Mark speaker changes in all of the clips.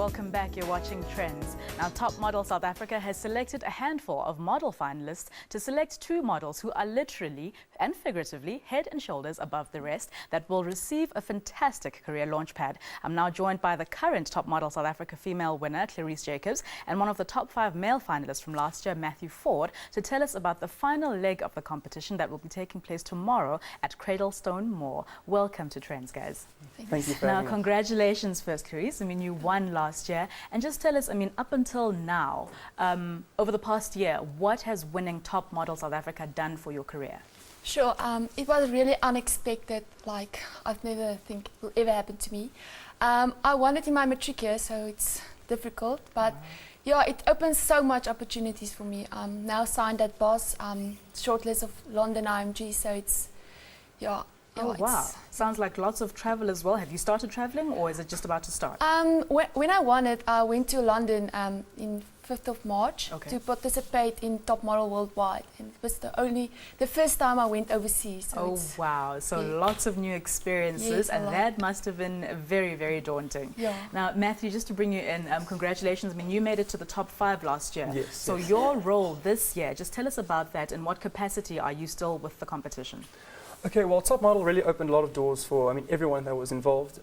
Speaker 1: welcome back. You're watching Trends. Now, Top Model South Africa has selected a handful of model finalists to select 2 models who are literally and figuratively head and shoulders above the rest that will receive a fantastic career launchpad. I'm now joined by the current Top Model South Africa female winner, Clarice Jacobs, and one of the top 5 male finalists from last year, Matthew Ford, to tell us about the final leg of the competition that will be taking place tomorrow at Cradlestone Mall. Welcome to Trends, guys.
Speaker 2: Thank you for having
Speaker 1: Now,
Speaker 2: us.
Speaker 1: congratulations first, Clarice. I mean, you won last year. And just tell us, I mean, up until now, over the past year, what has winning Top Model South Africa done for your career?
Speaker 3: Sure, it was really unexpected, like I've never think it will ever happen to me. I won it in my matric year, so it's difficult, but yeah, it opens so much opportunities for me. I'm now signed at Boss, shortlist of London IMG, so it's, yeah.
Speaker 1: Oh, wow. Sounds like lots of travel as well. Have you started traveling, or is it just about to start?
Speaker 3: When I won it, I went to London in 5th of March to participate in Top Model Worldwide. And it was the first time I went overseas. So
Speaker 1: oh, wow. So lots of new experiences, and that must have been very, very daunting.
Speaker 3: Yeah.
Speaker 1: Now, Matthew, just to bring you in, congratulations. I mean, you made it to the top 5 last year.
Speaker 2: Yes.
Speaker 1: So your role this year, just tell us about that. In what capacity are you still with the competition?
Speaker 2: Okay, well, Top Model really opened a lot of doors for, everyone that was involved.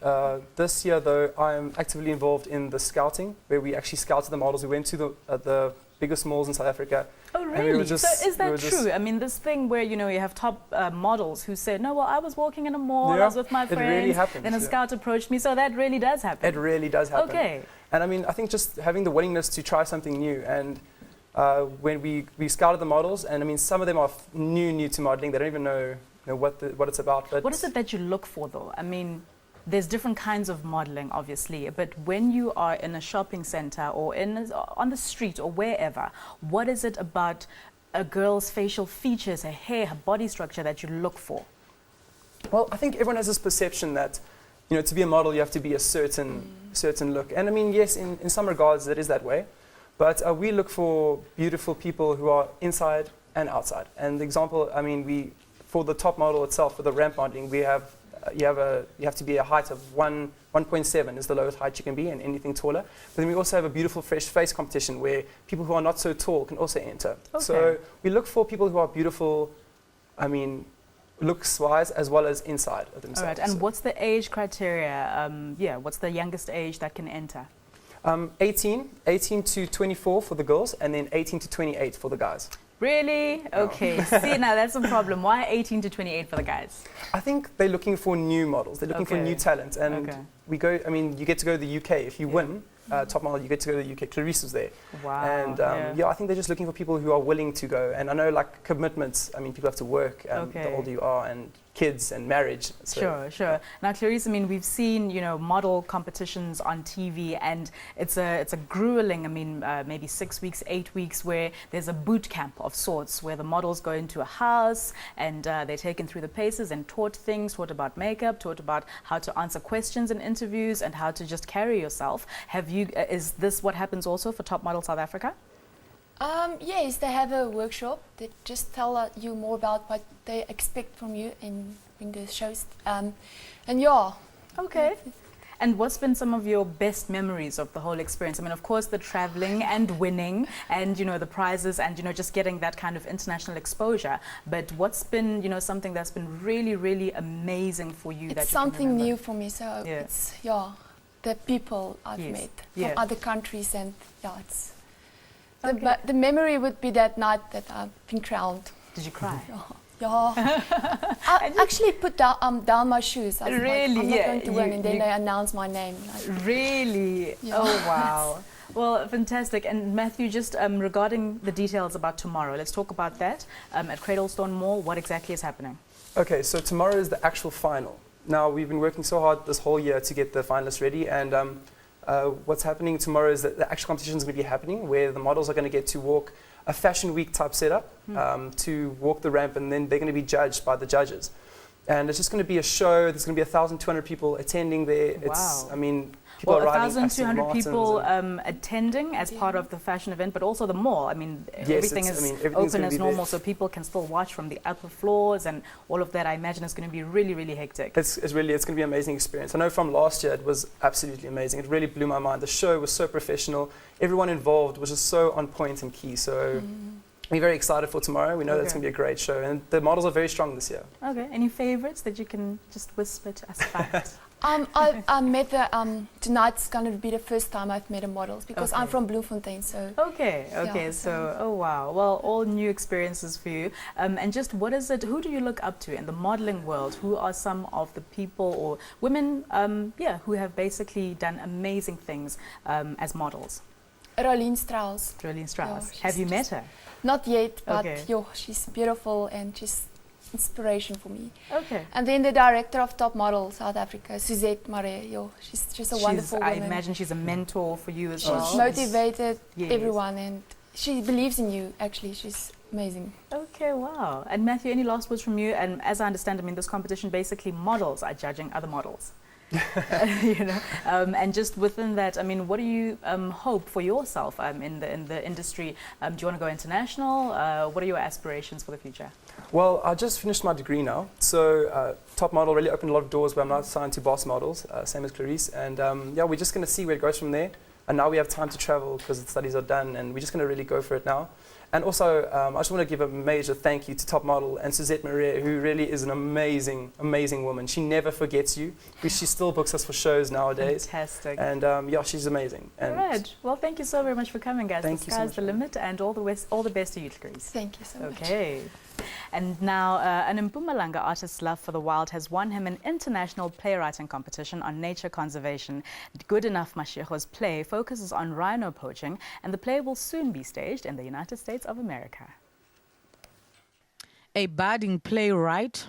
Speaker 2: This year, though, I'm actively involved in the scouting, where we actually scouted the models. We went to the biggest malls in South Africa.
Speaker 1: Oh, really? So is that true? I mean, this thing where, you have top models who say, no, well, I was walking in a mall, I was with my friends,
Speaker 2: it really happens,
Speaker 1: then a scout approached me, so that really does happen.
Speaker 2: It really does happen.
Speaker 1: Okay.
Speaker 2: And I think just having the willingness to try something new, and when we scouted the models, and some of them are new to modeling, they don't even know what it's about. But
Speaker 1: what is it that you look for, though? I mean, there's different kinds of modeling, obviously, but when you are in a shopping center or on the street or wherever, what is it about a girl's facial features, her hair, her body structure that you look for?
Speaker 2: Well, I think everyone has this perception that, to be a model, you have to be a certain look. And yes, in some regards, it is that way. But we look for beautiful people who are inside and outside. And the example, for the top model itself, for the ramp modeling, we have you have to be a height of 1.7 is the lowest height you can be, and anything taller. But then we also have a beautiful fresh face competition where people who are not so tall can also enter. Okay. So we look for people who are beautiful, looks-wise as well as inside of themselves.
Speaker 1: All right. And what's the age criteria? What's the youngest age that can enter?
Speaker 2: 18 to 24 for the girls, and then 18 to 28 for the guys.
Speaker 1: Really? Okay. See, now that's a problem. Why 18 to 28 for the guys?
Speaker 2: I think they're looking for new models. They're looking for new talent. And we go, you get to go to the UK. If you win Top Model, you get to go to the UK. Clarice was there.
Speaker 1: Wow.
Speaker 2: And I think they're just looking for people who are willing to go. And I know, like, commitments, people have to work the older you are, and kids and marriage. So.
Speaker 1: Sure. Now, Clarice, we've seen, model competitions on TV, and it's a grueling, maybe 6 weeks, 8 weeks, where there's a boot camp of sorts, where the models go into a house and they're taken through the paces and taught taught about makeup, taught about how to answer questions in interviews and how to just carry yourself. Is this what happens also for Top Model South Africa?
Speaker 3: Yes, they have a workshop that just tell you more about what they expect from you in the shows.
Speaker 1: Okay. And what's been some of your best memories of the whole experience? Of course, the traveling and winning and, the prizes and, just getting that kind of international exposure. But what's been, something that's been really, really amazing for you?
Speaker 3: It's something new for me. So it's, the people I've met from other countries, and it's... But the memory would be that night that I've been crowned.
Speaker 1: Did you cry?
Speaker 3: I actually put down my shoes. I was
Speaker 1: really?
Speaker 3: Like, I'm not going to win, and then they announced my name.
Speaker 1: Really? Oh, wow. Well, fantastic. And Matthew, just regarding the details about tomorrow, let's talk about that. At Cradlestone Mall, what exactly is happening?
Speaker 2: Okay, so tomorrow is the actual final. Now, we've been working so hard this whole year to get the finalists ready, and what's happening tomorrow is that the actual competition is going to be happening, where the models are going to get to walk a fashion week type setup to walk the ramp, and then they're going to be judged by the judges. And it's just going to be a show. There's going to be 1,200 people attending there. It's,
Speaker 1: Wow.
Speaker 2: I mean, people
Speaker 1: Well,
Speaker 2: are riding Aston
Speaker 1: 1,200
Speaker 2: Martins
Speaker 1: people
Speaker 2: and-
Speaker 1: attending as part of the fashion event, but also the mall. I mean,
Speaker 2: Yes,
Speaker 1: everything
Speaker 2: it's-
Speaker 1: is
Speaker 2: I mean, everything's
Speaker 1: open
Speaker 2: gonna
Speaker 1: as
Speaker 2: be there.
Speaker 1: normal, so people can still watch from the upper floors and all of that. I imagine it's going to be really, really hectic.
Speaker 2: It's going to be an amazing experience. I know from last year it was absolutely amazing. It really blew my mind. The show was so professional. Everyone involved was just so on point and key. So we're very excited for tomorrow. We know that it's
Speaker 1: Okay.
Speaker 2: going to be a great show. And the models are very strong this year.
Speaker 1: Okay, any favorites that you can just whisper to us about?
Speaker 3: I met the tonight's going to be the first time I've met a model because I'm
Speaker 1: Okay.
Speaker 3: from Bloemfontein, so
Speaker 1: Okay,
Speaker 3: Yeah,
Speaker 1: so, oh wow. Well, all new experiences for you. And just what is it, who do you look up to in the modeling world? Who are some of the people or women, who have basically done amazing things as models?
Speaker 3: Rolien Strauss.
Speaker 1: Jolene Strauss.
Speaker 3: she's
Speaker 1: Have you met
Speaker 3: just-
Speaker 1: her?
Speaker 3: Not yet, but
Speaker 1: Okay.
Speaker 3: she's beautiful and she's inspiration for me.
Speaker 1: Okay.
Speaker 3: And then the director of Top Model South Africa, Suzette Maree. She's just a wonderful
Speaker 1: I
Speaker 3: woman.
Speaker 1: imagine she's a mentor for you as
Speaker 3: She's
Speaker 1: well.
Speaker 3: motivated
Speaker 1: Yes.
Speaker 3: everyone, and she believes in you. Actually, she's amazing.
Speaker 1: Okay, wow. And Matthew, any last words from you? And as I understand, I mean, this competition, basically models are judging other models. You know, and just within that, I mean, what do you hope for yourself in the industry? Do you want to go international? What are your aspirations for the future?
Speaker 2: Well, I just finished my degree now. So Top Model really opened a lot of doors where I'm now signed to Boss Models, same as Clarice. And we're just going to see where it goes from there. And now we have time to travel because the studies are done and we're just going to really go for it now. And also, I just want to give a major thank you to Top Model and Suzette Maria, who really is an amazing, amazing woman. She never forgets you. She still books us for shows nowadays.
Speaker 1: Fantastic.
Speaker 2: And she's amazing.
Speaker 1: All
Speaker 2: And
Speaker 1: right. Well, thank you so very much for coming, guys.
Speaker 2: Thank
Speaker 1: The
Speaker 2: you so
Speaker 1: sky's
Speaker 2: much.
Speaker 1: the limit, and all the best to you, Clarice.
Speaker 3: Thank you so much.
Speaker 1: Okay. And now, an Mpumalanga artist's love for the wild has won him an international playwriting competition on nature conservation. Good Enough Mashekho's play focuses on rhino poaching, and the play will soon be staged in the United States of America.
Speaker 4: A budding playwright,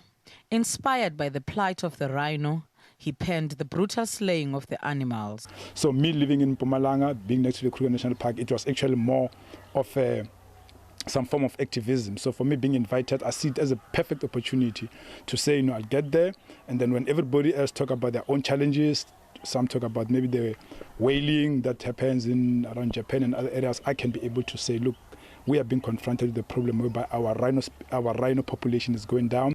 Speaker 4: inspired by the plight of the rhino, he penned the brutal slaying of the animals.
Speaker 5: So me living in Mpumalanga, being next to the Kruger National Park, it was actually more of some form of activism. So for me being invited, I see it as a perfect opportunity to say, I'll get there. And then when everybody else talk about their own challenges, some talk about maybe the whaling that happens around Japan and other areas, I can be able to say, look, we are being confronted with the problem whereby our rhino population is going down.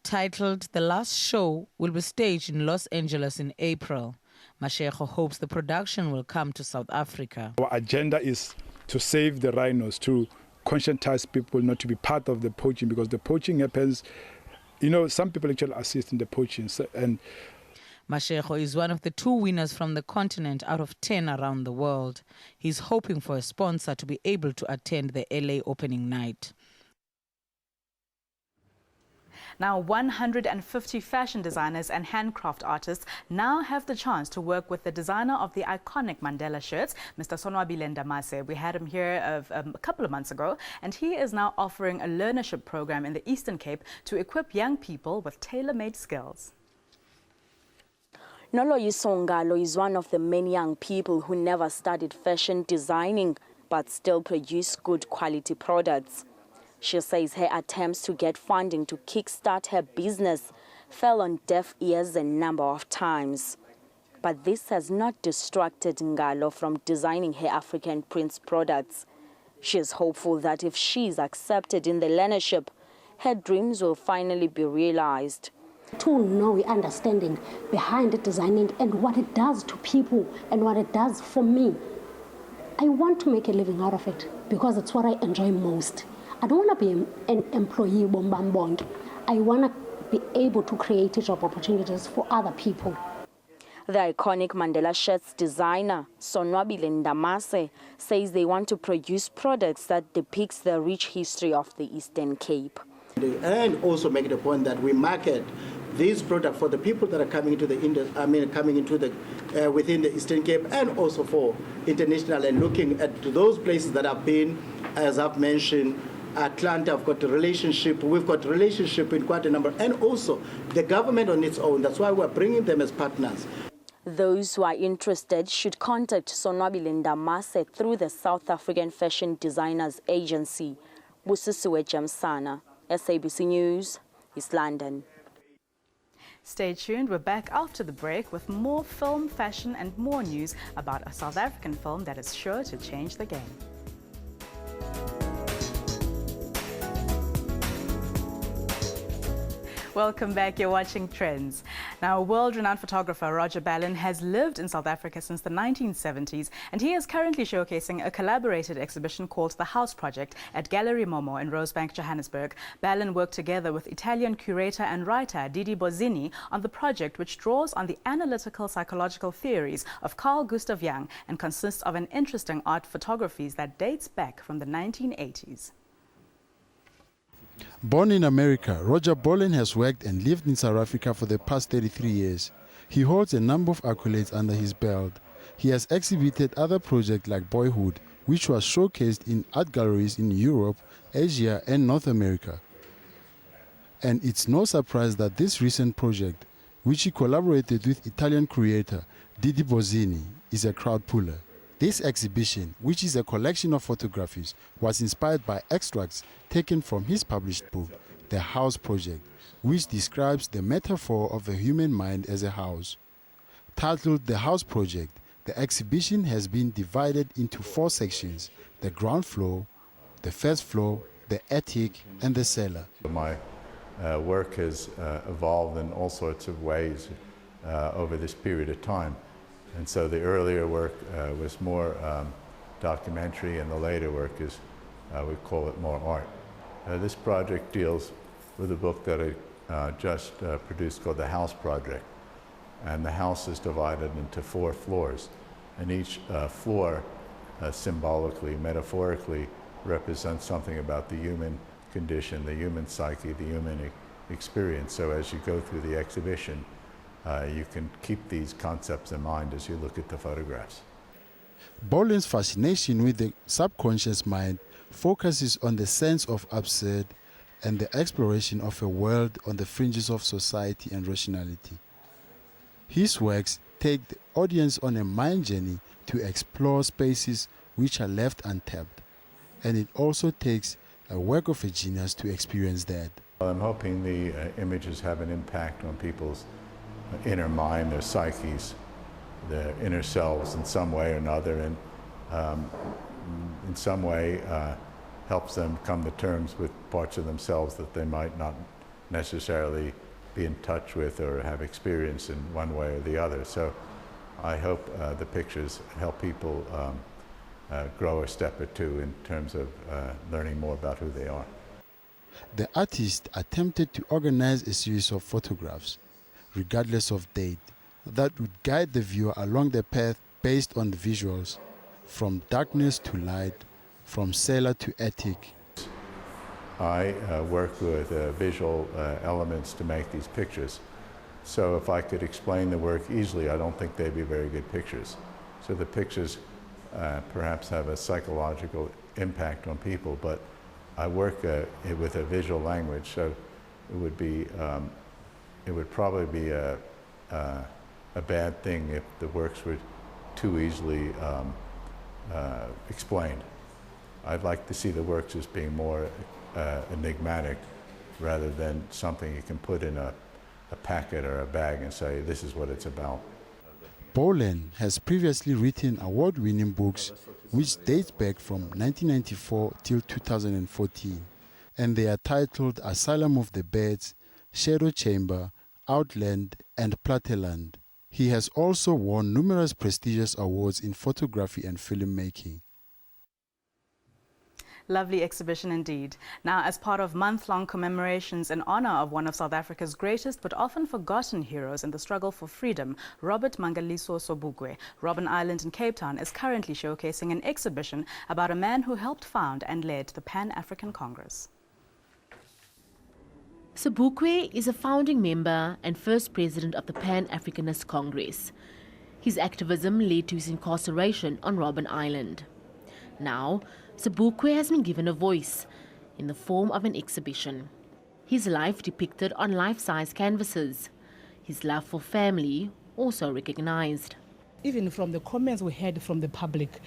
Speaker 4: Titled The Last Show, will be staged in Los Angeles in April. Mashekho hopes the production will come to South Africa.
Speaker 5: Our agenda is to save the rhinos, to conscientize people not to be part of the poaching, because the poaching happens, some people actually assist in the poaching. And
Speaker 4: Mashekho is one of the 2 winners from the continent out of 10 around the world. He's hoping for a sponsor to be able to attend the LA opening night.
Speaker 1: Now, 150 fashion designers and handcraft artists now have the chance to work with the designer of the iconic Mandela shirts, Mr. Sonwabile Ndamase. We had him here a couple of months ago, and he is now offering a learnership program in the Eastern Cape to equip young people with tailor-made skills.
Speaker 6: Noloyisongalo is one of the many young people who never studied fashion designing but still produce good quality products. She says her attempts to get funding to kickstart her business fell on deaf ears a number of times. But this has not distracted Ngalo from designing her African prints products. She is hopeful that if she is accepted in the learnership, her dreams will finally be realized.
Speaker 7: To know the understanding behind the designing and what it does to people and what it does for me. I want to make a living out of it because it's what I enjoy most. I don't want to be an employee bombambong. I want to be able to create job opportunities for other people.
Speaker 6: The iconic Mandela shirts designer, Sonwabile Ndamase, says they want to produce products that depicts the rich history of the Eastern Cape.
Speaker 8: And also make the point that we market these products for the people that are coming into within the Eastern Cape, and also for international, and looking at those places that have been, as I've mentioned, Atlanta. We've got a relationship in quite a number, and also the government on its own. That's why we're bringing them as partners.
Speaker 6: Those who are interested should contact Sonwabile Ndamase through the South African Fashion Designers Agency. Busisiwe Jamsana, SABC News, East London.
Speaker 1: Stay tuned. We're back after the break with more film, fashion, and more news about a South African film that is sure to change the game. Welcome back. You're watching Trends. Now, world-renowned photographer Roger Ballin has lived in South Africa since the 1970s, and he is currently showcasing a collaborated exhibition called The House Project at Gallery Momo in Rosebank, Johannesburg. Ballin worked together with Italian curator and writer Didi Bozzini on the project, which draws on the analytical psychological theories of Carl Gustav Jung and consists of an interesting art photographies that dates back from the 1980s.
Speaker 9: Born in America, Roger Ballin has worked and lived in South Africa for the past 33 years. He holds a number of accolades under his belt. He has exhibited other projects like Boyhood, which was showcased in art galleries in Europe, Asia and North America. And it's no surprise that this recent project, which he collaborated with Italian curator Didi Bozzini, is a crowd puller. This exhibition, which is a collection of photographies, was inspired by extracts taken from his published book, The House Project, which describes the metaphor of the human mind as a house. Titled The House Project, the exhibition has been divided into 4 sections: the ground floor, the first floor, the attic, and the cellar.
Speaker 10: My work has evolved in all sorts of ways over this period of time. And so the earlier work was more documentary, and the later work is, we call it more art. This project deals with a book that I just produced called The House Project. And the house is divided into 4 floors. And each floor symbolically, metaphorically, represents something about the human condition, the human psyche, the human experience. So as you go through the exhibition, you can keep these concepts in mind as you look at the photographs.
Speaker 9: Ballin's fascination with the subconscious mind focuses on the sense of absurd and the exploration of a world on the fringes of society and rationality. His works take the audience on a mind journey to explore spaces which are left untapped, and it also takes a work of a genius to experience that.
Speaker 10: I'm hoping the images have an impact on people's inner mind, their psyches, their inner selves in some way or another, and in some way helps them come to terms with parts of themselves that they might not necessarily be in touch with or have experience in one way or the other. So I hope the pictures help people grow a step or two in terms of learning more about who they are.
Speaker 9: The artist attempted to organize a series of photographs, regardless of date, that would guide the viewer along the path based on the visuals, from darkness to light, from cellar to attic.
Speaker 10: I work with visual elements to make these pictures. So if I could explain the work easily, I don't think they'd be very good pictures. So the pictures perhaps have a psychological impact on people, but I work with a visual language, so it would probably be a bad thing if the works were too easily explained. I'd like to see the works as being more enigmatic rather than something you can put in a packet or a bag and say, this is what it's about.
Speaker 9: Ballin has previously written award-winning books which dates back from 1994 till 2014, and they are titled Asylum of the Birds, Shadow Chamber, Outland, and Platteland. He has also won numerous prestigious awards in photography and filmmaking.
Speaker 1: Lovely exhibition indeed. Now, as part of month-long commemorations in honor of one of South Africa's greatest but often forgotten heroes in the struggle for freedom, Robert Mangaliso Sobukwe, Robben Island in Cape Town is currently showcasing an exhibition about a man who helped found and led the Pan-African Congress.
Speaker 11: Sobukwe is a founding member and first president of the Pan-Africanist Congress. His activism led to his incarceration on Robben Island. Now, Sobukwe has been given a voice in the form of an exhibition. His life depicted on life-size canvases. His love for family also recognized.
Speaker 12: Even from the comments we heard from the public,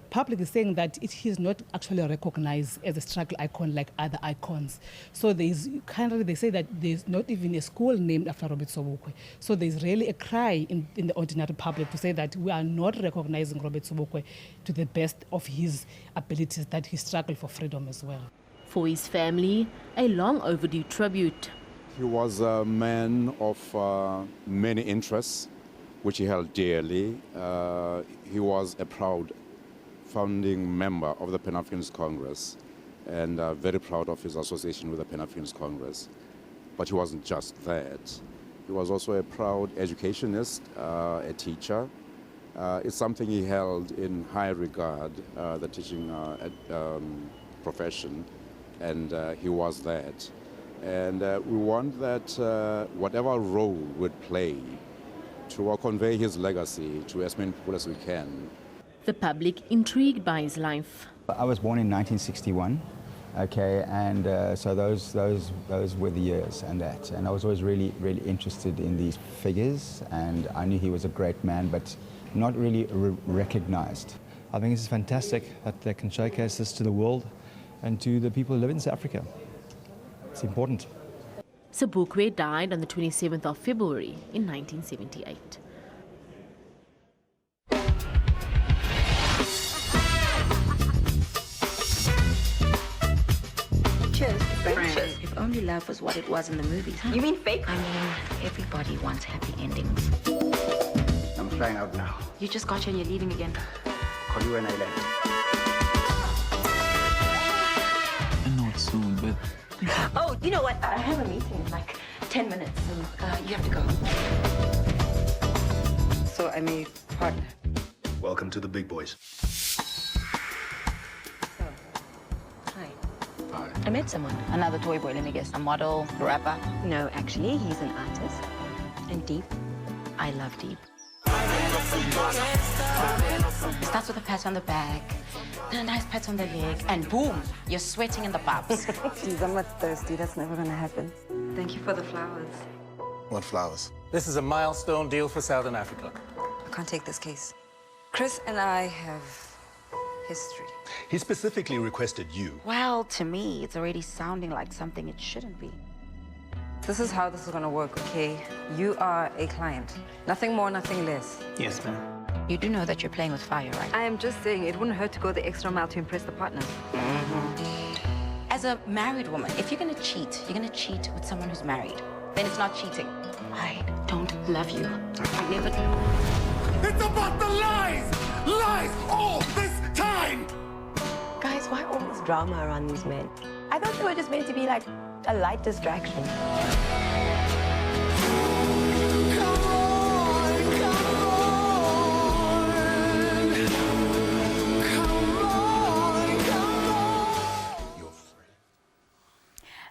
Speaker 12: public is saying that he's not actually recognized as a struggle icon like other icons. So they say that there's not even a school named after Robert Sobukwe. So there's really a cry in the ordinary public to say that we are not recognizing Robert Sobukwe to the best of his abilities, that he struggled for freedom as well.
Speaker 11: For his family, a long overdue tribute.
Speaker 13: He was a man of many interests, which he held dearly. He was a proud founding member of the Pan-Africanist Congress and very proud of his association with the Pan-Africanist Congress. But he wasn't just that. He was also a proud educationist, a teacher. It's something he held in high regard, the teaching profession, and he was that. And we want that whatever role we'd play to convey his legacy to as many people as we can.
Speaker 11: The public intrigued by his life.
Speaker 14: I was born in 1961, okay, and so those were the years and that. And I was always really interested in these figures, and I knew he was a great man, but not really recognized.
Speaker 15: I think this is fantastic that they can showcase this to the world and to the people who live in South Africa. It's important.
Speaker 11: Sobukwe died on the 27th of February in 1978.
Speaker 16: Cheers, friends. If only love was what it was in the movies, huh? You mean fake? I mean, everybody wants happy endings.
Speaker 8: I'm flying out now.
Speaker 16: You just got here and you're leaving again.
Speaker 8: Call you when I land.
Speaker 17: I know it's soon, but...
Speaker 16: Oh, you know what? I have a meeting in like 10 minutes, so you have to go. So I'm a partner.
Speaker 18: Welcome to the big boys.
Speaker 16: Hi. I met someone. Another toy boy, let me guess. A model, a rapper? No, actually, he's an artist. And Deep. I love Deep. Starts with a pat on the back, then a nice pat on the leg, and boom, you're sweating in the pubs.
Speaker 19: Jeez, I'm not thirsty. That's never gonna happen.
Speaker 16: Thank you for the flowers.
Speaker 18: What flowers?
Speaker 20: This is a milestone deal for Southern Africa.
Speaker 19: I can't take this case. Chris and I have history.
Speaker 18: He specifically requested you.
Speaker 16: Well, to me, it's already sounding like something it shouldn't be.
Speaker 19: This is how this is gonna work, okay? You are a client. Nothing more, nothing less.
Speaker 20: Yes, ma'am.
Speaker 16: You do know that you're playing with fire, right?
Speaker 19: I am just saying, it wouldn't hurt to go the extra mile to impress the partner.
Speaker 16: As a married woman, if you're gonna cheat with someone who's married. Then it's not cheating. I don't love you. I never do.
Speaker 21: It's about the lies! Lies all this time!
Speaker 19: Guys, why all this drama around these men? I thought they were just meant to be like a light distraction.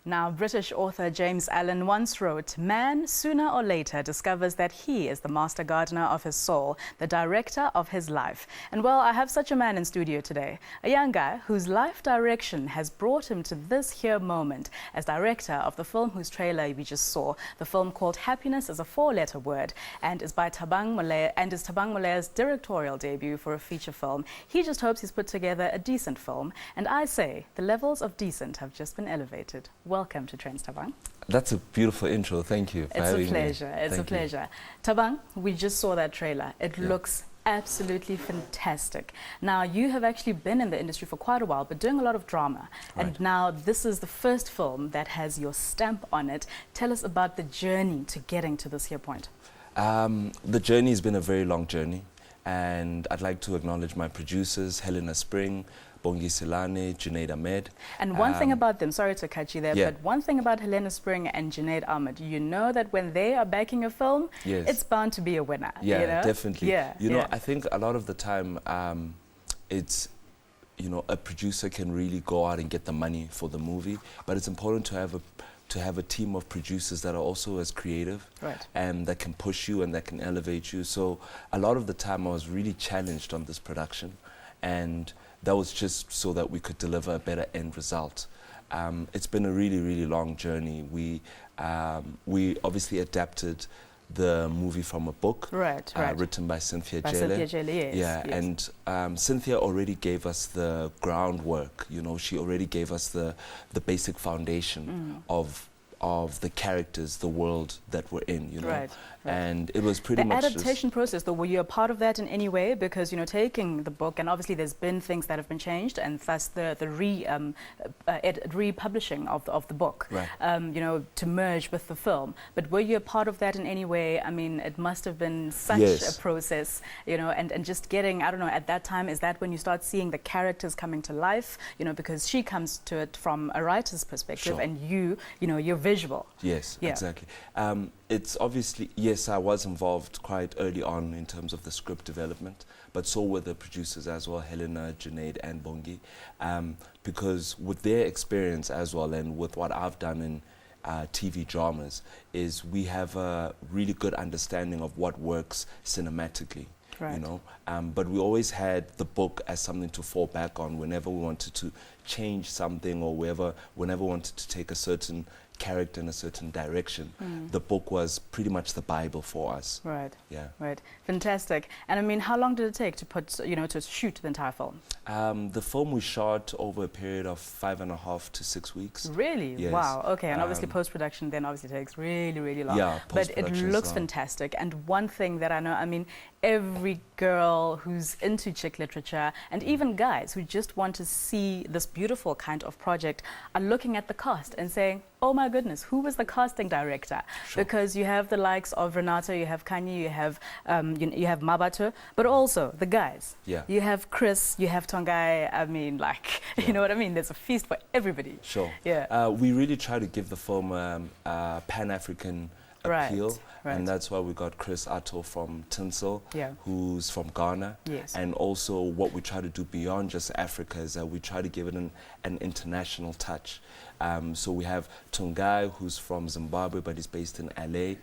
Speaker 1: Now, British author James Allen once wrote, "Man, sooner or later, discovers that he is the master gardener of his soul, the director of his life." And well, I have such a man in studio today, a young guy whose life direction has brought him to this here moment as director of the film whose trailer we just saw, the film called Happiness is a 4-letter word, and is by Thabang Molea's directorial debut for a feature film. He just hopes he's put together a decent film, and I say the levels of decent have just been elevated. Welcome to Trendz, Thabang.
Speaker 22: That's a beautiful intro. Thank you for having me.
Speaker 1: It's a pleasure. It's a pleasure. Thabang, we just saw that trailer. It looks absolutely fantastic. Now, you have actually been in the industry for quite a while, but doing a lot of drama. Right. And now this is the first film that has your stamp on it. Tell us about the journey to getting to this here point.
Speaker 22: The journey has been a very long journey, and I'd like to acknowledge my producers, Helena Spring, Bongi Silane, Junaid Ahmed.
Speaker 1: And one thing about them, sorry to cut you there, but one thing about Helena Spring and Junaid Ahmed, you know that when they are backing a film, it's bound to be a winner.
Speaker 22: Yeah,
Speaker 1: you know?
Speaker 22: Definitely. You know, I think a lot of the time it's, you know, a producer can really go out and get the money for the movie, but it's important to have a team of producers that are also as creative and that can push you and that can elevate you. So a lot of the time I was really challenged on this production, and that was just so that we could deliver a better end result. It's been a really, really long journey. We obviously adapted the movie from a book
Speaker 1: right.
Speaker 22: written by Cynthia
Speaker 1: By
Speaker 22: Jele.
Speaker 1: Cynthia Jele, yes,
Speaker 22: Yeah,
Speaker 1: yes.
Speaker 22: and Cynthia already gave us the groundwork. You know, she already gave us the basic foundation of the characters, the world that we're in, you know.
Speaker 1: Right.
Speaker 22: And it was pretty
Speaker 1: the
Speaker 22: much
Speaker 1: adaptation process, though, were you a part of that in any way? Because, you know, taking the book, and obviously there's been things that have been changed, and thus the republishing of the book,
Speaker 22: right.
Speaker 1: You know, to merge with the film. But were you a part of that in any way? I mean, it must have been such
Speaker 22: Yes.
Speaker 1: a process, you know, and just getting, I don't know, at that time, is that when you start seeing the characters coming to life? You know, because she comes to it from a writer's perspective,
Speaker 22: Sure.
Speaker 1: and you know, you're visual.
Speaker 22: Yes,
Speaker 1: Yeah.
Speaker 22: exactly. It's obviously, yes, I was involved quite early on in terms of the script development, but so were the producers as well, Helena, Junaid, and Bongi, because with their experience as well, and with what I've done in TV dramas, is we have a really good understanding of what works cinematically.
Speaker 1: Right.
Speaker 22: You know, but we always had the book as something to fall back on whenever we wanted to change something, or whenever we wanted to take a certain character in a certain direction. The book was pretty much the Bible for us.
Speaker 1: Right.
Speaker 22: Yeah.
Speaker 1: Right. Fantastic. And I mean, how long did it take to put, you know, to shoot the entire film?
Speaker 22: The film we shot over a period of 5.5 to 6 weeks.
Speaker 1: Really?
Speaker 22: Yes.
Speaker 1: Wow. Okay. And obviously post-production then obviously takes really, really long.
Speaker 22: Yeah,
Speaker 1: but it
Speaker 22: post-production
Speaker 1: looks
Speaker 22: is long.
Speaker 1: fantastic. And one thing that I know, I mean, every girl who's into chick literature, and even guys who just want to see this beautiful kind of project, are looking at the cast and saying, oh my goodness, who was the casting director?
Speaker 22: Sure.
Speaker 1: Because you have the likes of Renato, you have Kanye, you have you have Mabato, but also the guys.
Speaker 22: Yeah.
Speaker 1: You have Chris, you have Tongai. I mean, like, you know what I mean? There's a feast for everybody.
Speaker 22: Sure.
Speaker 1: Yeah.
Speaker 22: We really try to give the film a Pan-African appeal.
Speaker 1: Right.
Speaker 22: And that's why we got Chris Atto from Tinsel,
Speaker 1: Yeah.
Speaker 22: who's from Ghana.
Speaker 1: Yes.
Speaker 22: And also what we try to do beyond just Africa is that we try to give it an international touch. So we have Tongai, who's from Zimbabwe, but he's based in LA.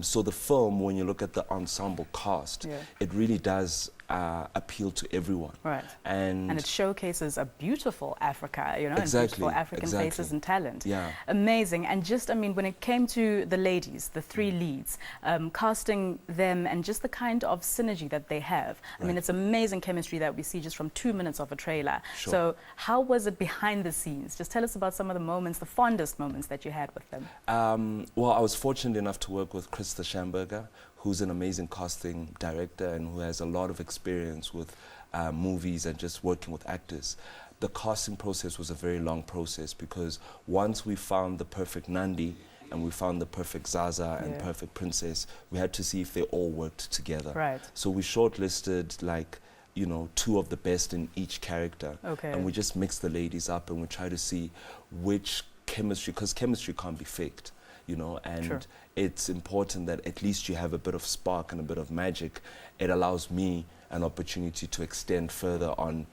Speaker 22: So the film, when you look at the ensemble cast,
Speaker 1: Yeah.
Speaker 22: it really does appeal to everyone.
Speaker 1: Right.
Speaker 22: And
Speaker 1: it showcases a beautiful Africa, you know, and
Speaker 22: Exactly,
Speaker 1: beautiful African
Speaker 22: exactly.
Speaker 1: faces and talent.
Speaker 22: Yeah.
Speaker 1: Amazing. And just, I mean, when it came to the ladies, the three leads, casting them and just the kind of synergy that they have. I mean,
Speaker 22: Right.
Speaker 1: it's amazing chemistry that we see just from 2 minutes of a trailer.
Speaker 22: Sure.
Speaker 1: So how was it behind the scenes? Just tell us about some of the moments, the fondest moments that you had with them.
Speaker 22: Well, I was fortunate enough to work with Krista Schamberger, who's an amazing casting director and who has a lot of experience with movies and just working with actors. The casting process was a very long process because once we found the perfect Nandi and we found the perfect Zaza and
Speaker 1: Yeah.
Speaker 22: perfect Princess, we had to see if they all worked together.
Speaker 1: Right.
Speaker 22: So we shortlisted, like, you know, 2 of the best in each character.
Speaker 1: Okay.
Speaker 22: And we just mixed the ladies up and we try to see which chemistry, because chemistry can't be faked, you know, and
Speaker 1: Sure.
Speaker 22: it's important that at least you have a bit of spark and a bit of magic. It allows me an opportunity to extend further on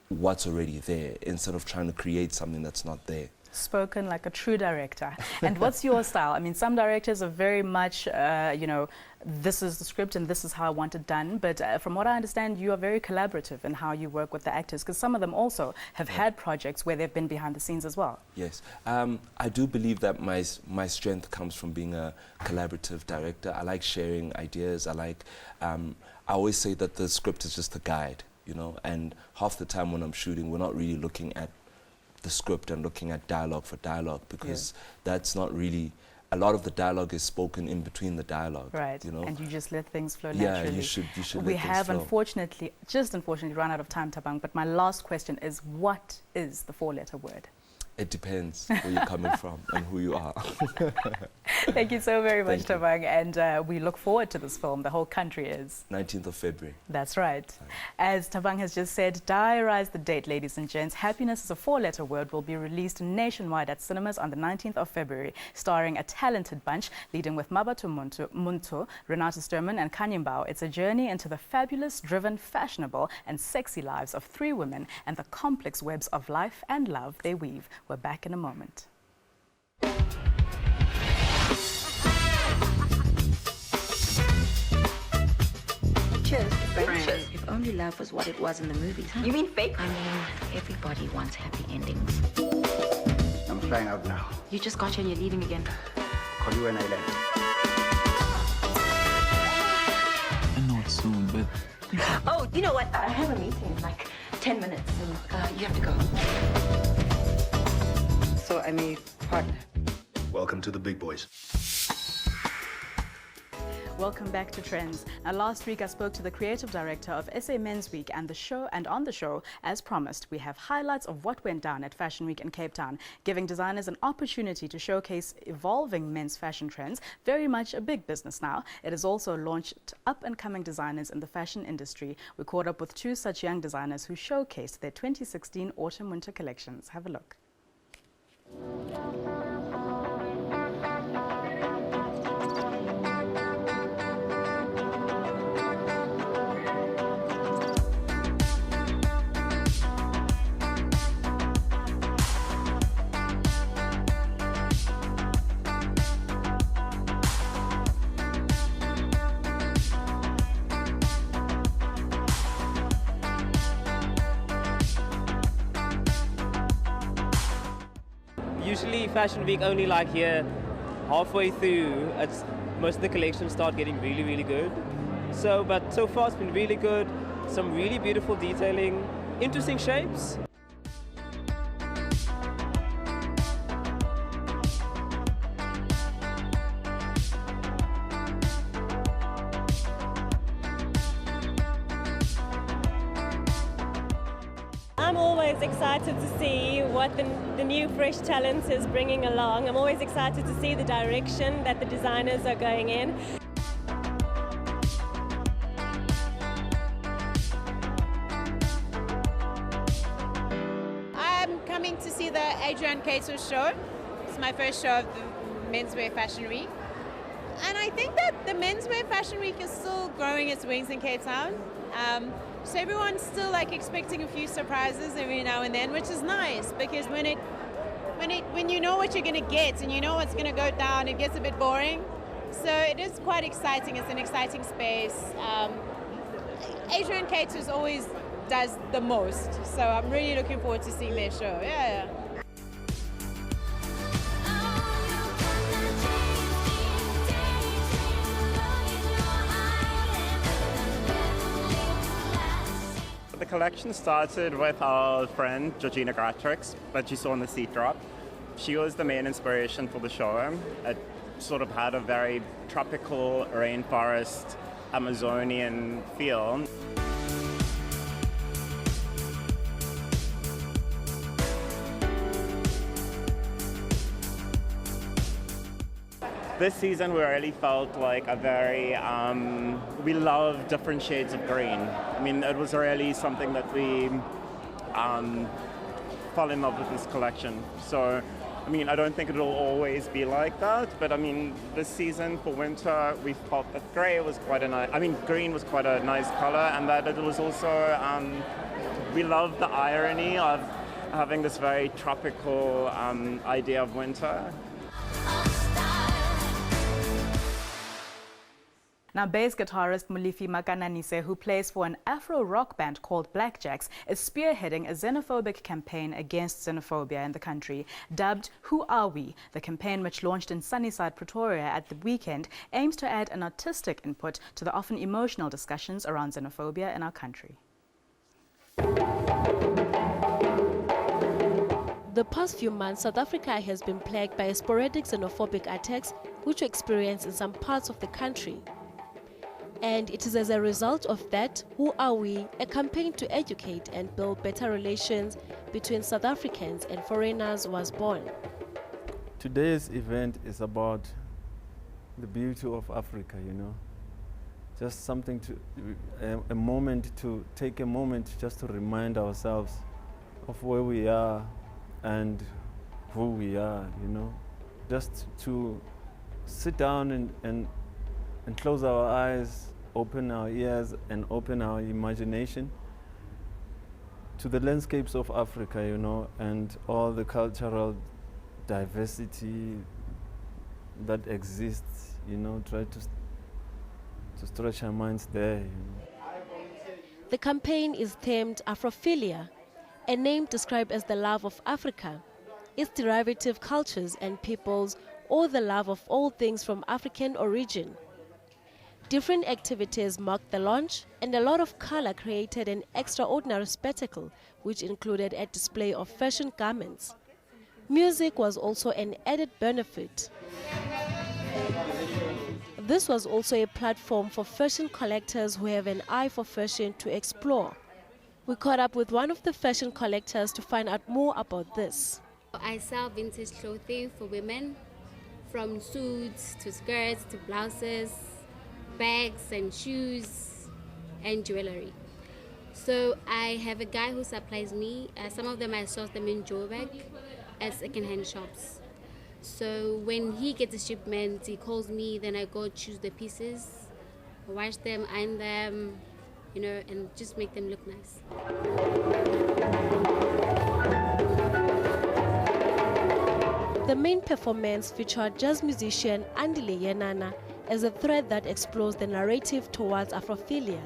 Speaker 22: what's already there instead of trying to create something that's not there.
Speaker 1: Spoken like a true director. And what's your style? I mean, some directors are very much, you know, this is the script and this is how I want it done. But from what I understand, you are very collaborative in how you work with the actors, because some of them also have had projects where they've been behind the scenes as well.
Speaker 22: Yes. I do believe that my strength comes from being a collaborative director. I like sharing ideas. I always say that the script is just a guide, you know, and half the time when I'm shooting, we're not really looking at the script and looking at dialogue for dialogue, because that's not really, a lot of the dialogue is spoken in between the dialogue.
Speaker 1: Right,
Speaker 22: you know?
Speaker 1: and you just let things flow
Speaker 22: Yeah,
Speaker 1: naturally.
Speaker 22: you should
Speaker 1: We
Speaker 22: let things
Speaker 1: have
Speaker 22: flow.
Speaker 1: unfortunately run out of time, Tabang, but my last question is, what is the 4-letter word?
Speaker 22: It depends where you're coming from and who you are.
Speaker 1: Thank you so very much,
Speaker 22: Thank you.
Speaker 1: Tabang, and we look forward to this film. The whole country is.
Speaker 22: 19th of February.
Speaker 1: That's right. As Tabang has just said, diarize the date, ladies and gents. Happiness is a 4-letter word will be released nationwide at cinemas on the 19th of February, starring a talented bunch, leading with Mabato Muntu, Renata Sturman and Kanyimbao. It's a journey into the fabulous, driven, fashionable and sexy lives of 3 women and the complex webs of life and love they weave. We're back in a moment.
Speaker 16: Cheers. Friends. If only love was what it was in the movies, huh? You mean fake? I mean, everybody wants happy endings.
Speaker 2: I'm flying out now.
Speaker 16: You just got here and you're leaving again.
Speaker 2: Call you when I land.
Speaker 16: You know what? I have a meeting in like 10 minutes, so you have to go. So I'm a partner.
Speaker 18: Welcome to the big boys.
Speaker 1: Welcome back to Trends. Now, last week I spoke to the creative director of SA Men's Week and on the show, as promised, we have highlights of what went down at Fashion Week in Cape Town, giving designers an opportunity to showcase evolving men's fashion trends. Very much a big business now. It has also launched up-and-coming designers in the fashion industry. We caught up with two such young designers who showcased their 2016 autumn-winter collections. Have a look.
Speaker 2: Usually Fashion Week only like here halfway through, most of the collections start getting really, really good. But so far it's been really good. Some really beautiful detailing, interesting shapes.
Speaker 3: I'm always excited to see what the new fresh talent is bringing along. I'm always excited to see the direction that the designers are going in.
Speaker 23: I'm coming to see the Adrian Cato show. It's my first show of the Menswear Fashion Week. And I think that the Menswear Fashion Week is still growing its wings in Cape Town. So everyone's still like expecting a few surprises every now and then, which is nice because when you know what you're going to get and you know what's going to go down, it gets a bit boring. So it is quite exciting. It's an exciting space. Adrian Cato always does the most, so I'm really looking forward to seeing their show. Yeah.
Speaker 24: The collection started with our friend Georgina Gratrix that you saw in the seat drop. She was the main inspiration for the show. It sort of had a very tropical rainforest Amazonian feel. This season we really felt like a very, we love different shades of green. I mean, it was really something that we fell in love with this collection. So, I mean, I don't think it'll always be like that, but I mean, this season for winter, we felt that green was quite a nice color, and that it was also, we love the irony of having this very tropical idea of winter.
Speaker 1: Now, bass guitarist Mulifi Makananise, who plays for an Afro rock band called Blackjacks, is spearheading a xenophobic campaign against xenophobia in the country. Dubbed Who Are We? The campaign, which launched in Sunnyside, Pretoria at the weekend, aims to add an artistic input to the often emotional discussions around xenophobia in our country.
Speaker 25: The past few months, South Africa has been plagued by sporadic xenophobic attacks, which were experienced in some parts of the country. And it is as a result of that, Who Are We? A campaign to educate and build better relations between South Africans and foreigners was born.
Speaker 26: Today's event is about the beauty of Africa, you know. Just something a moment to take a moment just to remind ourselves of where we are and who we are, you know. Just to sit down and close our eyes, open our ears, and open our imagination to the landscapes of Africa, you know, and all the cultural diversity that exists, you know, try to stretch our minds there, you know.
Speaker 25: The campaign is themed Afrophilia, a name described as the love of Africa, its derivative cultures and peoples, or the love of all things from African origin. Different activities marked the launch, and a lot of color created an extraordinary spectacle, which included a display of fashion garments. Music was also an added benefit. This was also a platform for fashion collectors who have an eye for fashion to explore. We caught up with one of the fashion collectors to find out more about this.
Speaker 4: I sell vintage clothing for women, from suits to skirts to blouses, bags and shoes and jewelry. So I have a guy who supplies me. Some of them I source them in Joburg at second-hand shops. So when he gets a shipment, he calls me, then I go choose the pieces, wash them, iron them, you know, and just make them look nice.
Speaker 25: The main performance featured jazz musician Andile Yenana as a thread that explores the narrative towards Afrophilia.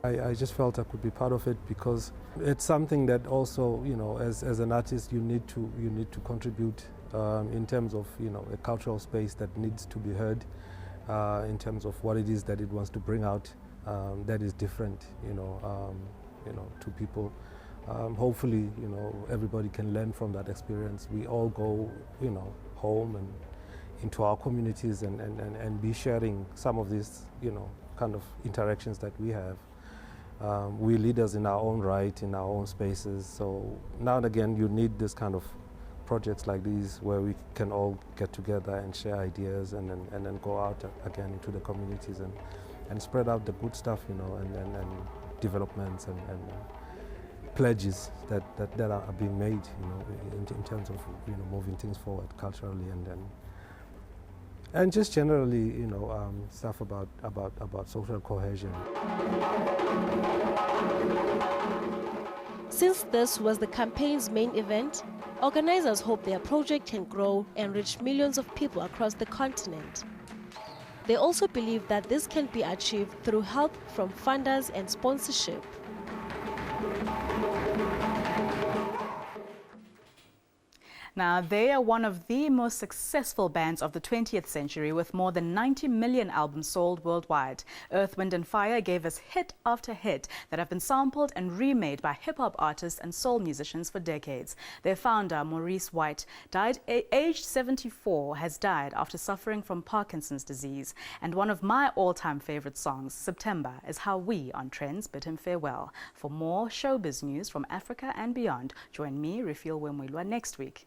Speaker 5: I just felt I could be part of it because it's something that also, you know, as an artist, you need to contribute in terms of, you know, a cultural space that needs to be heard, in terms of what it is that it wants to bring out that is different, you know, to people. Hopefully, you know, everybody can learn from that experience. We all go, you know, home and into our communities and be sharing some of these, you know, kind of interactions that we have. We're leaders in our own right, in our own spaces. So now and again, you need this kind of projects like these where we can all get together and share ideas and then go out again into the communities and spread out the good stuff, you know, and developments and pledges that are being made, you know, in terms of, you know, moving things forward culturally and just generally, you know, stuff about social cohesion.
Speaker 25: Since this was the campaign's main event, organizers hope their project can grow and reach millions of people across the continent. They also believe that this can be achieved through help from funders and sponsorship.
Speaker 1: Now, they are one of the most successful bands of the 20th century with more than 90 million albums sold worldwide. Earth, Wind and Fire gave us hit after hit that have been sampled and remade by hip-hop artists and soul musicians for decades. Their founder, Maurice White, aged 74, has died after suffering from Parkinson's disease. And one of my all-time favorite songs, September, is how we on Trendz bid him farewell. For more showbiz news from Africa and beyond, join me, Refiel Wemwilwa, next week.